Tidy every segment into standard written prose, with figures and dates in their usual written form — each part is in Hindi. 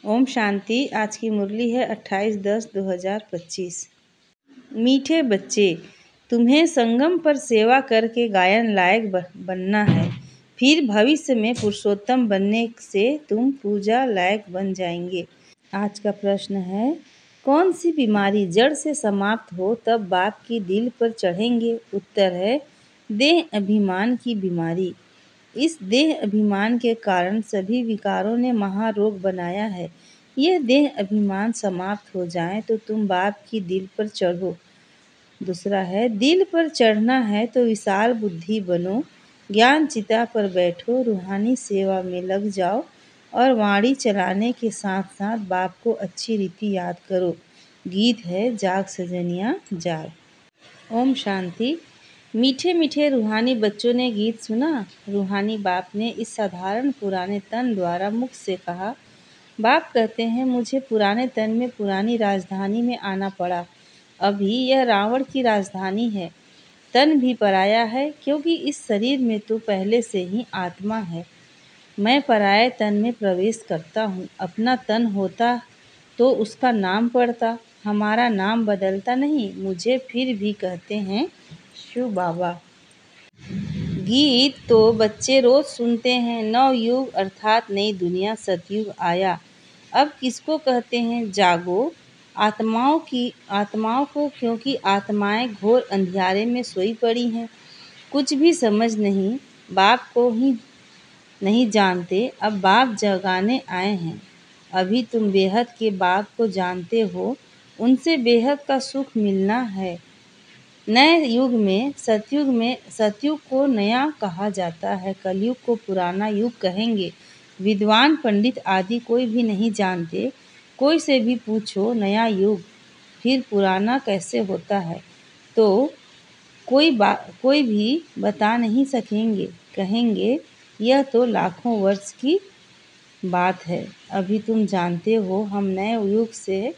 ओम शांति। आज की मुरली है 28/10/2025। मीठे बच्चे, तुम्हें संगम पर सेवा करके गायन लायक बनना है। फिर भविष्य में पुरुषोत्तम बनने से तुम पूजा लायक बन जाएंगे। आज का प्रश्न है, कौन सी बीमारी जड़ से समाप्त हो तब बाप की दिल पर चढ़ेंगे? उत्तर है, देह अभिमान की बीमारी। इस देह अभिमान के कारण सभी विकारों ने महारोग बनाया है। यह देह अभिमान समाप्त हो जाए तो तुम बाप की दिल पर चढ़ो। दूसरा है, दिल पर चढ़ना है तो विशाल बुद्धि बनो, ज्ञान चिता पर बैठो, रूहानी सेवा में लग जाओ और वाणी चलाने के साथ साथ बाप को अच्छी रीति याद करो। गीत है, जाग सजनिया जाग। ओम शांति। मीठे मीठे रूहानी बच्चों ने गीत सुना। रूहानी बाप ने इस साधारण पुराने तन द्वारा मुख से कहा। बाप कहते हैं, मुझे पुराने तन में पुरानी राजधानी में आना पड़ा। अभी यह रावण की राजधानी है। तन भी पराया है, क्योंकि इस शरीर में तो पहले से ही आत्मा है। मैं पराये तन में प्रवेश करता हूँ। अपना तन होता तो उसका नाम पड़ता, हमारा नाम बदलता नहीं। मुझे फिर भी कहते हैं शिव बाबा। गीत तो बच्चे रोज सुनते हैं। नवयुग अर्थात नई दुनिया सतयुग आया। अब किसको कहते हैं जागो? आत्माओं को, क्योंकि आत्माएं घोर अंधियारे में सोई पड़ी हैं, कुछ भी समझ नहीं, बाप को ही नहीं जानते। अब बाप जगाने आए हैं। अभी तुम बेहद के बाप को जानते हो, उनसे बेहद का सुख मिलना है। नए युग में सतयुग को नया कहा जाता है, कलयुग को पुराना युग कहेंगे। विद्वान पंडित आदि कोई भी नहीं जानते। कोई से भी पूछो नया युग फिर पुराना कैसे होता है, तो कोई भी बता नहीं सकेंगे। कहेंगे यह तो लाखों वर्ष की बात है। अभी तुम जानते हो हम नए युग से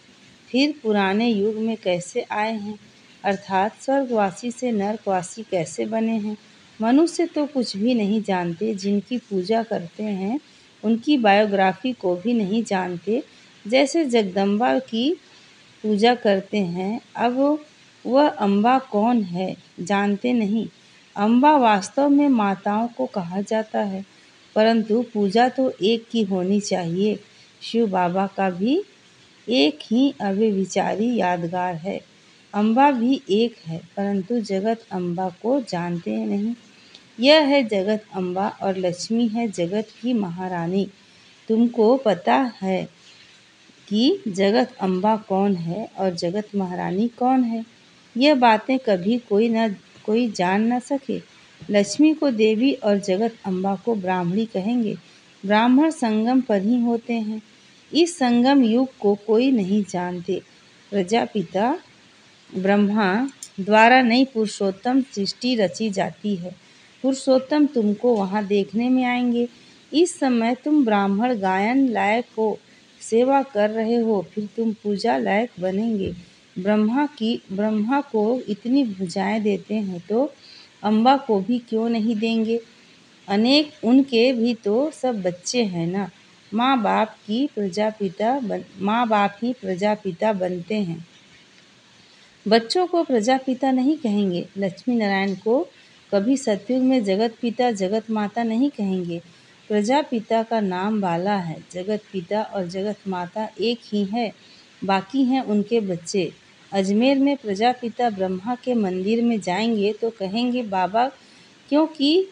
फिर पुराने युग में कैसे आए हैं, अर्थात स्वर्गवासी से नरकवासी कैसे बने हैं। मनुष्य तो कुछ भी नहीं जानते। जिनकी पूजा करते हैं उनकी बायोग्राफी को भी नहीं जानते। जैसे जगदम्बा की पूजा करते हैं, अब वह अम्बा कौन है जानते नहीं। अम्बा वास्तव में माताओं को कहा जाता है, परंतु पूजा तो एक की होनी चाहिए। शिव बाबा का भी एक ही अव्यभिचारी यादगार है। अम्बा भी एक है, परंतु जगत अम्बा को जानते नहीं। यह है जगत अम्बा और लक्ष्मी है जगत की महारानी। तुमको पता है कि जगत अम्बा कौन है और जगत महारानी कौन है? यह बातें कभी कोई जान न सके। लक्ष्मी को देवी और जगत अम्बा को ब्राह्मणी कहेंगे। ब्राह्मण संगम पर ही होते हैं। इस संगम युग को कोई नहीं जानते। प्रजापिता ब्रह्मा द्वारा नई पुरुषोत्तम सृष्टि रची जाती है। पुरुषोत्तम तुमको वहाँ देखने में आएंगे। इस समय तुम ब्राह्मण गायन लायक हो, सेवा कर रहे हो, फिर तुम पूजा लायक बनेंगे। ब्रह्मा को इतनी भुजाएं देते हैं तो अम्बा को भी क्यों नहीं देंगे? अनेक उनके भी तो सब बच्चे हैं ना। माँ बाप ही प्रजापिता बनते हैं। बच्चों को प्रजापिता नहीं कहेंगे। लक्ष्मी नारायण को कभी सतयुग में जगत पिता जगत माता नहीं कहेंगे। प्रजापिता का नाम बाला है। जगत पिता और जगत माता एक ही है, बाकी हैं उनके बच्चे। अजमेर में प्रजापिता ब्रह्मा के मंदिर में जाएंगे तो कहेंगे बाबा, क्योंकि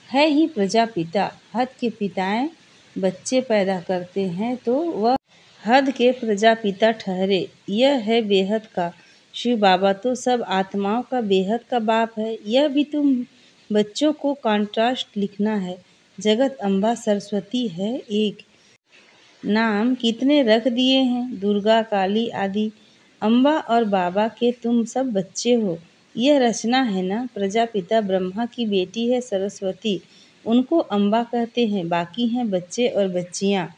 है ही प्रजापिता। हद के पिताएं बच्चे पैदा करते हैं तो वह हद के प्रजापिता ठहरे। यह है बेहद का। शिव बाबा तो सब आत्माओं का बेहद का बाप है। यह भी तुम बच्चों को कॉन्ट्रास्ट लिखना है। जगत अम्बा सरस्वती है एक। नाम कितने रख दिए हैं, दुर्गा काली आदि। अम्बा और बाबा के तुम सब बच्चे हो। यह रचना है ना। प्रजापिता ब्रह्मा की बेटी है सरस्वती, उनको अम्बा कहते हैं। बाकी हैं बच्चे और बच्चियाँ,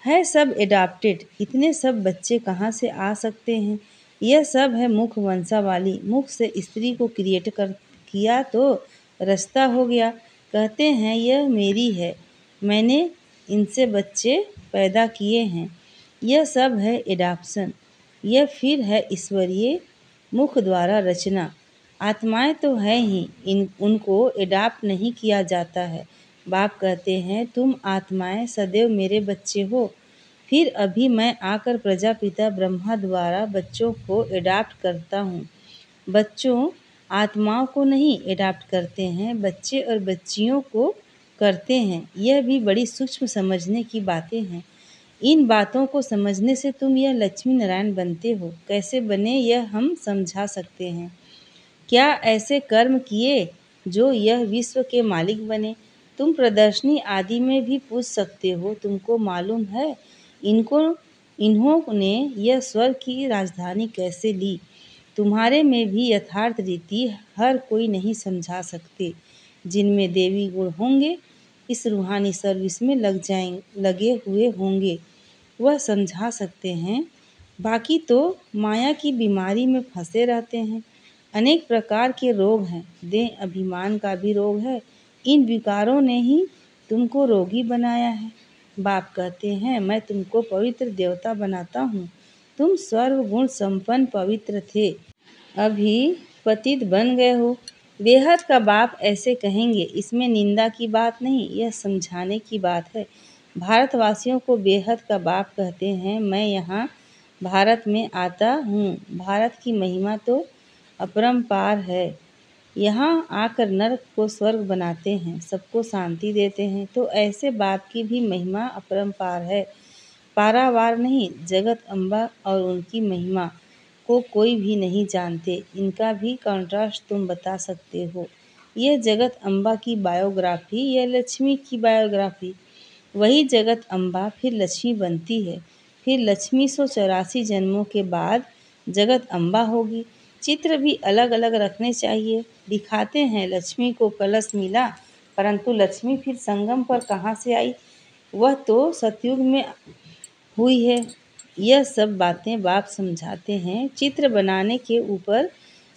है सब एडाप्टेड। इतने सब बच्चे कहाँ से आ सकते हैं? यह सब है मुख वंशावली। मुख से स्त्री को किया तो रास्ता हो गया। कहते हैं यह मेरी है, मैंने इनसे बच्चे पैदा किए हैं। यह सब है एडाप्शन। यह फिर है ईश्वरीय मुख द्वारा रचना। आत्माएं तो है ही, उनको एडाप्ट नहीं किया जाता है। बाप कहते हैं तुम आत्माएं सदैव मेरे बच्चे हो। फिर अभी मैं आकर प्रजापिता ब्रह्मा द्वारा बच्चों को एडाप्ट करता हूँ। बच्चों आत्माओं को नहीं एडाप्ट करते हैं, बच्चे और बच्चियों को करते हैं। यह भी बड़ी सूक्ष्म समझने की बातें हैं। इन बातों को समझने से तुम यह लक्ष्मी नारायण बनते हो। कैसे बने यह हम समझा सकते हैं। क्या ऐसे कर्म किए जो यह विश्व के मालिक बने। तुम प्रदर्शनी आदि में भी पूछ सकते हो। तुमको मालूम है इन्होंने यह स्वर्ग की राजधानी कैसे ली। तुम्हारे में भी यथार्थ रीति हर कोई नहीं समझा सकते। जिनमें देवी गुण होंगे इस रूहानी सर्विस में लगे हुए होंगे, वह समझा सकते हैं। बाकी तो माया की बीमारी में फंसे रहते हैं। अनेक प्रकार के रोग हैं। देह अभिमान का भी रोग है। इन विकारों ने ही तुमको रोगी बनाया है। बाप कहते हैं मैं तुमको पवित्र देवता बनाता हूँ। तुम सर्वगुण संपन्न पवित्र थे, अभी पतित बन गए हो। बेहद का बाप ऐसे कहेंगे, इसमें निंदा की बात नहीं, यह समझाने की बात है। भारतवासियों को बेहद का बाप कहते हैं। मैं यहाँ भारत में आता हूँ। भारत की महिमा तो अपरंपार है। यहाँ आकर नरक को स्वर्ग बनाते हैं, सबको शांति देते हैं। तो ऐसे बाप की भी महिमा अपरंपार है, पारावार नहीं। जगत अम्बा और उनकी महिमा को कोई भी नहीं जानते। इनका भी कॉन्ट्रास्ट तुम बता सकते हो। यह जगत अम्बा की बायोग्राफी, यह लक्ष्मी की बायोग्राफी। वही जगत अम्बा फिर लक्ष्मी बनती है। फिर लक्ष्मी 184 जन्मों के बाद जगत अम्बा होगी। चित्र भी अलग अलग रखने चाहिए। दिखाते हैं लक्ष्मी को कलश मिला, परंतु लक्ष्मी फिर संगम पर कहाँ से आई। वह तो सतयुग में हुई है। यह सब बातें बाप समझाते हैं। चित्र बनाने के ऊपर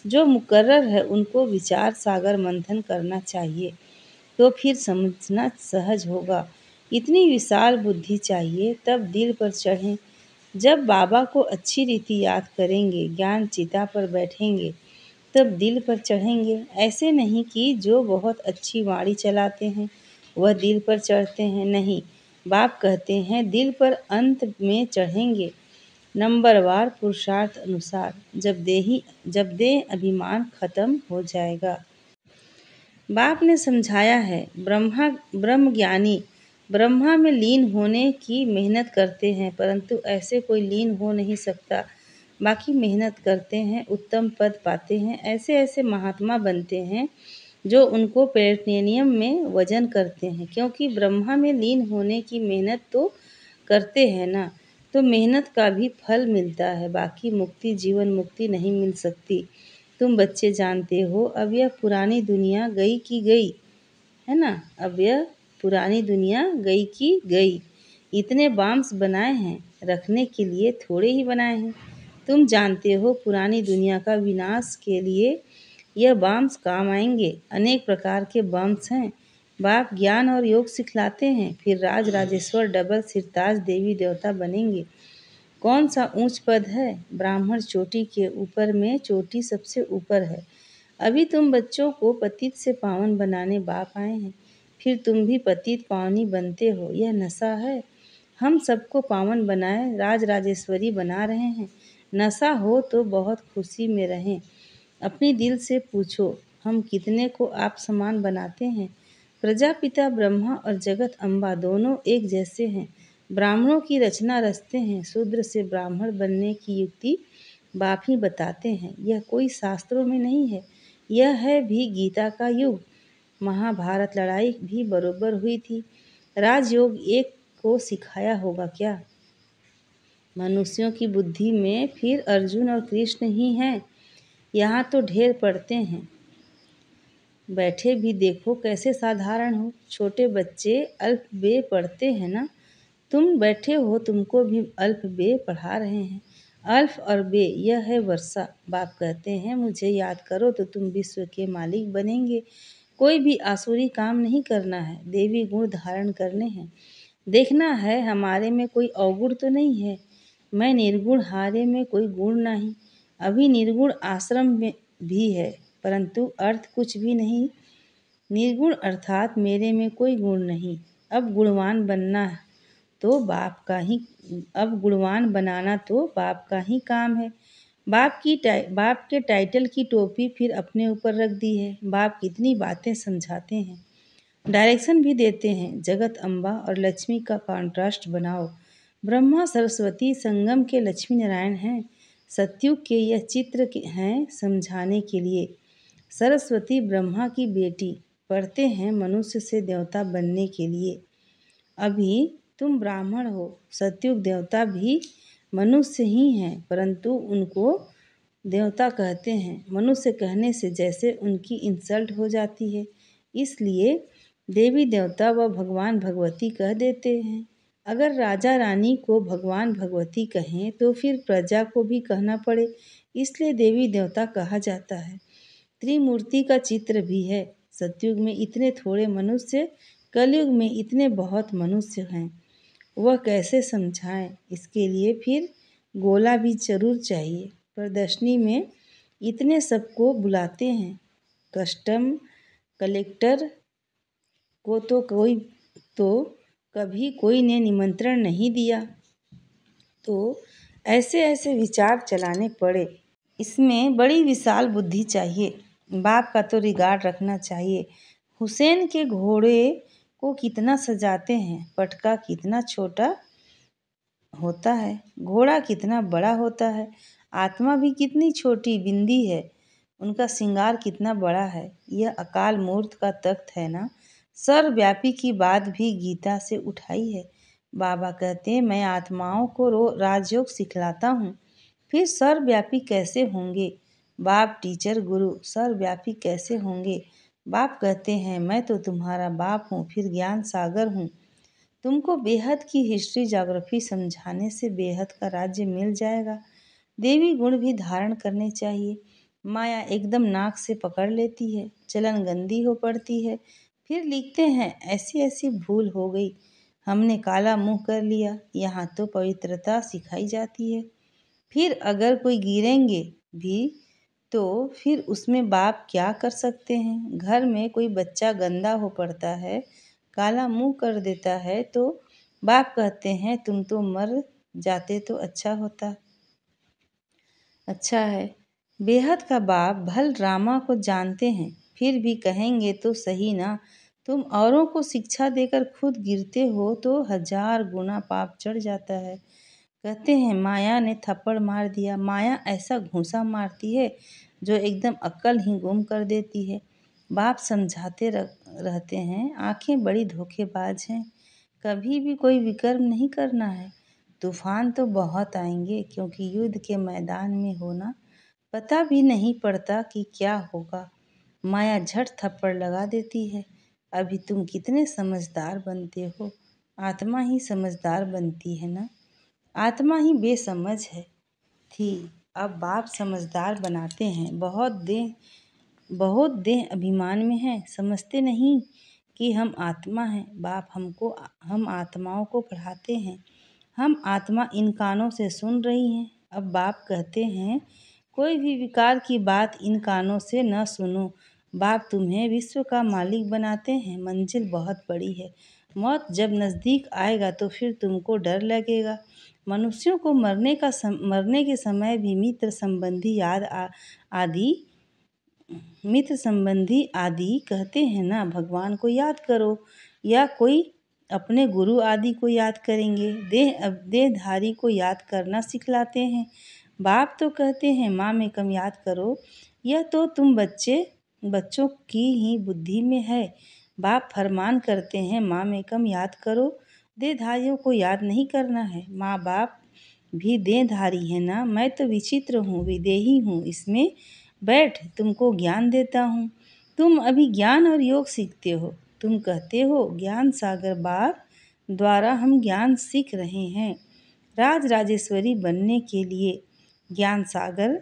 जो मुकर्रर है उनको विचार सागर मंथन करना चाहिए, तो फिर समझना सहज होगा। इतनी विशाल बुद्धि चाहिए, तब दिल पर चढ़ें। जब बाबा को अच्छी रीति याद करेंगे, ज्ञान चिता पर बैठेंगे, तब दिल पर चढ़ेंगे। ऐसे नहीं कि जो बहुत अच्छी वाणी चलाते हैं वह दिल पर चढ़ते हैं, नहीं। बाप कहते हैं दिल पर अंत में चढ़ेंगे, नंबरवार पुरुषार्थ अनुसार, जब देह अभिमान खत्म हो जाएगा। बाप ने समझाया है ब्रह्म ज्ञानी ब्रह्मा में लीन होने की मेहनत करते हैं, परंतु ऐसे कोई लीन हो नहीं सकता। बाकी मेहनत करते हैं, उत्तम पद पाते हैं। ऐसे ऐसे महात्मा बनते हैं जो उनको प्लेटिनियम में वजन करते हैं, क्योंकि ब्रह्मा में लीन होने की मेहनत तो करते हैं ना, तो मेहनत का भी फल मिलता है। बाकी मुक्ति, जीवन मुक्ति नहीं मिल सकती। तुम बच्चे जानते हो, अब यह पुरानी दुनिया गई की गई है ना। अब यह पुरानी दुनिया गई की गई। इतने बाम्स बनाए हैं, रखने के लिए थोड़े ही बनाए हैं। तुम जानते हो पुरानी दुनिया का विनाश के लिए यह बाम्स काम आएंगे। अनेक प्रकार के बाम्स हैं। बाप ज्ञान और योग सिखलाते हैं, फिर राज राजेश्वर डबल सिरताज देवी देवता बनेंगे। कौन सा ऊंच पद है। ब्राह्मण चोटी के ऊपर में चोटी सबसे ऊपर है। अभी तुम बच्चों को पतित से पावन बनाने बाप आए हैं, फिर तुम भी पतित पावनी बनते हो। यह नशा है। हम सबको पावन बनाए राज राजेश्वरी बना रहे हैं। नशा हो तो बहुत खुशी में रहें। अपनी दिल से पूछो, हम कितने को आप समान बनाते हैं। प्रजापिता ब्रह्मा और जगत अम्बा दोनों एक जैसे हैं। ब्राह्मणों की रचना रचते हैं। शूद्र से ब्राह्मण बनने की युक्ति बाप ही बताते हैं। यह कोई शास्त्रों में नहीं है। यह है भी गीता का युग। महाभारत लड़ाई भी बरोबर हुई थी। राजयोग एक को सिखाया होगा क्या। मनुष्यों की बुद्धि में फिर अर्जुन और कृष्ण ही हैं। यहाँ तो ढेर पढ़ते हैं, बैठे भी देखो कैसे साधारण हो। छोटे बच्चे अल्फ बे पढ़ते हैं ना। तुम बैठे हो, तुमको भी अल्फ बे पढ़ा रहे हैं। अल्फ और बे यह है वर्षा। बाप कहते हैं मुझे याद करो तो तुम विश्व के मालिक बनेंगे। कोई भी आसुरी काम नहीं करना है, देवी गुण धारण करने हैं। देखना है हमारे में कोई अवगुण तो नहीं है। मैं निर्गुण हारे में कोई गुण नहीं। अभी निर्गुण आश्रम में भी है, परंतु अर्थ कुछ भी नहीं। निर्गुण अर्थात मेरे में कोई गुण नहीं। अब गुणवान बनना तो बाप का ही अब गुणवान बनाना तो बाप का ही काम है। बाप के टाइटल की टोपी फिर अपने ऊपर रख दी है। बाप कितनी बातें समझाते हैं, डायरेक्शन भी देते हैं। जगत अम्बा और लक्ष्मी का कॉन्ट्रास्ट बनाओ। ब्रह्मा सरस्वती संगम के लक्ष्मी नारायण हैं। सतयुग के यह चित्र हैं समझाने के लिए। सरस्वती ब्रह्मा की बेटी, पढ़ते हैं मनुष्य से देवता बनने के लिए। अभी तुम ब्राह्मण हो, सतयुग देवता भी मनुष्य ही हैं, परंतु उनको देवता कहते हैं। मनुष्य कहने से जैसे उनकी इंसल्ट हो जाती है, इसलिए देवी देवता व भगवान भगवती कह देते हैं। अगर राजा रानी को भगवान भगवती कहें तो फिर प्रजा को भी कहना पड़े, इसलिए देवी देवता कहा जाता है। त्रिमूर्ति का चित्र भी है। सतयुग में इतने थोड़े मनुष्य, कलयुग में इतने बहुत मनुष्य हैं, वह कैसे समझाएं। इसके लिए फिर गोला भी जरूर चाहिए। प्रदर्शनी में इतने सबको बुलाते हैं, कस्टम कलेक्टर को तो कभी कोई ने निमंत्रण नहीं दिया, तो ऐसे ऐसे विचार चलाने पड़े। इसमें बड़ी विशाल बुद्धि चाहिए। बाप का तो रिगार्ड रखना चाहिए। हुसैन के घोड़े को कितना सजाते हैं, पटका कितना छोटा होता है, घोड़ा कितना बड़ा होता है। आत्मा भी कितनी छोटी बिंदी है, उनका श्रृंगार कितना बड़ा है। यह अकाल मूर्त का तख्त है ना। सर्वव्यापी की बात भी गीता से उठाई है। बाबा कहते हैं मैं आत्माओं को राजयोग सिखलाता हूँ। फिर सर्वव्यापी कैसे होंगे? बाप टीचर गुरु सर्वव्यापी कैसे होंगे? बाप कहते हैं मैं तो तुम्हारा बाप हूँ, फिर ज्ञान सागर हूँ। तुमको बेहद की हिस्ट्री ज्योग्राफी समझाने से बेहद का राज्य मिल जाएगा। देवी गुण भी धारण करने चाहिए। माया एकदम नाक से पकड़ लेती है, चलन गंदी हो पड़ती है। फिर लिखते हैं ऐसी ऐसी भूल हो गई, हमने काला मुंह कर लिया। यहाँ तो पवित्रता सिखाई जाती है। फिर अगर कोई गिरेंगे भी तो फिर उसमें बाप क्या कर सकते हैं। घर में कोई बच्चा गंदा हो पड़ता है, काला मुंह कर देता है, तो बाप कहते हैं तुम तो मर जाते तो अच्छा है। बेहद का बाप भल ड्रामा को जानते हैं, फिर भी कहेंगे तो सही ना। तुम औरों को शिक्षा देकर खुद गिरते हो तो 1000 गुना पाप चढ़ जाता है। कहते हैं माया ने थप्पड़ मार दिया। माया ऐसा घूंसा मारती है जो एकदम अक्ल ही गुम कर देती है। बाप समझाते रहते हैं आंखें बड़ी धोखेबाज हैं, कभी भी कोई विकर्म नहीं करना है। तूफान तो बहुत आएंगे, क्योंकि युद्ध के मैदान में होना पता भी नहीं पड़ता कि क्या होगा। माया झट थप्पड़ लगा देती है। अभी तुम कितने समझदार बनते हो। आत्मा ही समझदार बनती है ना, आत्मा ही बेसमझ है थी। अब बाप समझदार बनाते हैं। बहुत देह अभिमान में है, समझते नहीं कि हम आत्मा हैं। बाप हम आत्माओं को पढ़ाते हैं। हम आत्मा इन कानों से सुन रही हैं। अब बाप कहते हैं कोई भी विकार की बात इन कानों से न सुनो। बाप तुम्हें विश्व का मालिक बनाते हैं। मंजिल बहुत बड़ी है। मौत जब नज़दीक आएगा तो फिर तुमको डर लगेगा। मनुष्यों को मरने के समय भी मित्र संबंधी आदि कहते हैं ना। भगवान को याद करो, या कोई अपने गुरु आदि को याद करेंगे। देहधारी को याद करना सिखलाते हैं। बाप तो कहते हैं माँ में कम याद करो। यह तो तुम बच्चों की ही बुद्धि में है। बाप फरमान करते हैं माँ में कम याद करो। देहधारियों को याद नहीं करना है। माँ बाप भी देहधारी है ना। मैं तो विचित्र हूँ, विदेही हूँ। इसमें बैठ, तुमको ज्ञान देता हूँ। तुम अभी ज्ञान और योग सीखते हो। तुम कहते हो ज्ञान सागर बाप द्वारा हम ज्ञान सीख रहे हैं। राज राजेश्वरी बनने के लिए ज्ञान सागर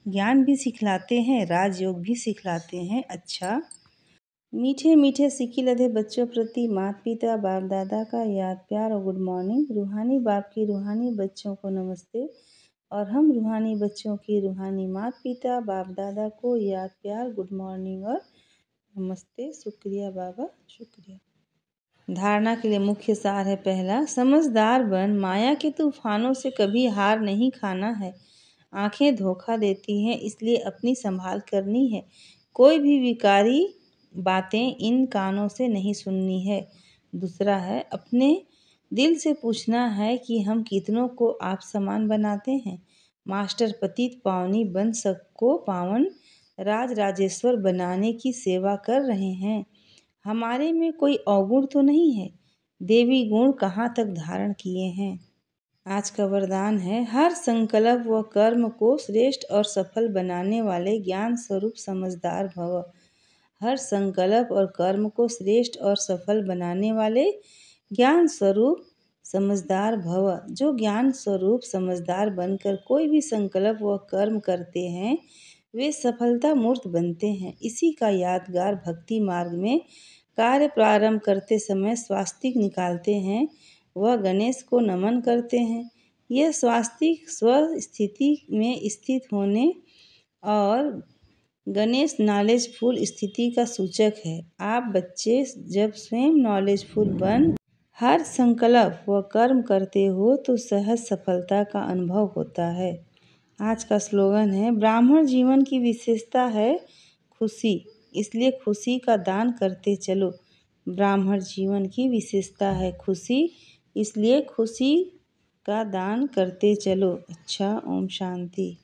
ज्ञान भी सिखलाते हैं, राजयोग भी सिखलाते हैं। अच्छा, मीठे मीठे सिक्की लदे बच्चों प्रति माता पिता बाप दादा का याद प्यार और गुड मॉर्निंग। रूहानी बाप की रूहानी बच्चों को नमस्ते और हम रूहानी बच्चों की रूहानी माता पिता बाप दादा को याद प्यार गुड मॉर्निंग और नमस्ते। शुक्रिया बाबा, शुक्रिया। धारणा के लिए मुख्य सार है। पहला, समझदार बन, माया के तूफानों से कभी हार नहीं खाना है। आंखें धोखा देती हैं, इसलिए अपनी संभाल करनी है। कोई भी विकारी बातें इन कानों से नहीं सुननी है। दूसरा है, अपने दिल से पूछना है कि हम कितनों को आप समान बनाते हैं। मास्टर पतित पावनी बन सबको पावन राज राजेश्वर बनाने की सेवा कर रहे हैं। हमारे में कोई अवगुण तो नहीं है, देवी गुण कहाँ तक धारण किए हैं। आज का वरदान है, हर संकल्प व कर्म को श्रेष्ठ और सफल बनाने वाले ज्ञान स्वरूप समझदार भव। हर संकल्प और कर्म को श्रेष्ठ और सफल बनाने वाले ज्ञान स्वरूप समझदार भव। जो ज्ञान स्वरूप समझदार बनकर कोई भी संकल्प व कर्म करते हैं वे सफलता मूर्त बनते हैं। इसी का यादगार भक्ति मार्ग में कार्य प्रारंभ करते समय स्वास्तिक निकालते हैं व गणेश को नमन करते हैं। यह स्वास्तिक स्वस्थिति में स्थित होने और गणेश नॉलेजफुल स्थिति का सूचक है। आप बच्चे जब स्वयं नॉलेजफुल बन हर संकल्प व कर्म करते हो तो सहज सफलता का अनुभव होता है। आज का स्लोगन है, ब्राह्मण जीवन की विशेषता है खुशी, इसलिए खुशी का दान करते चलो। ब्राह्मण जीवन की विशेषता है खुशी, इसलिए खुशी का दान करते चलो। अच्छा, ओम शांति।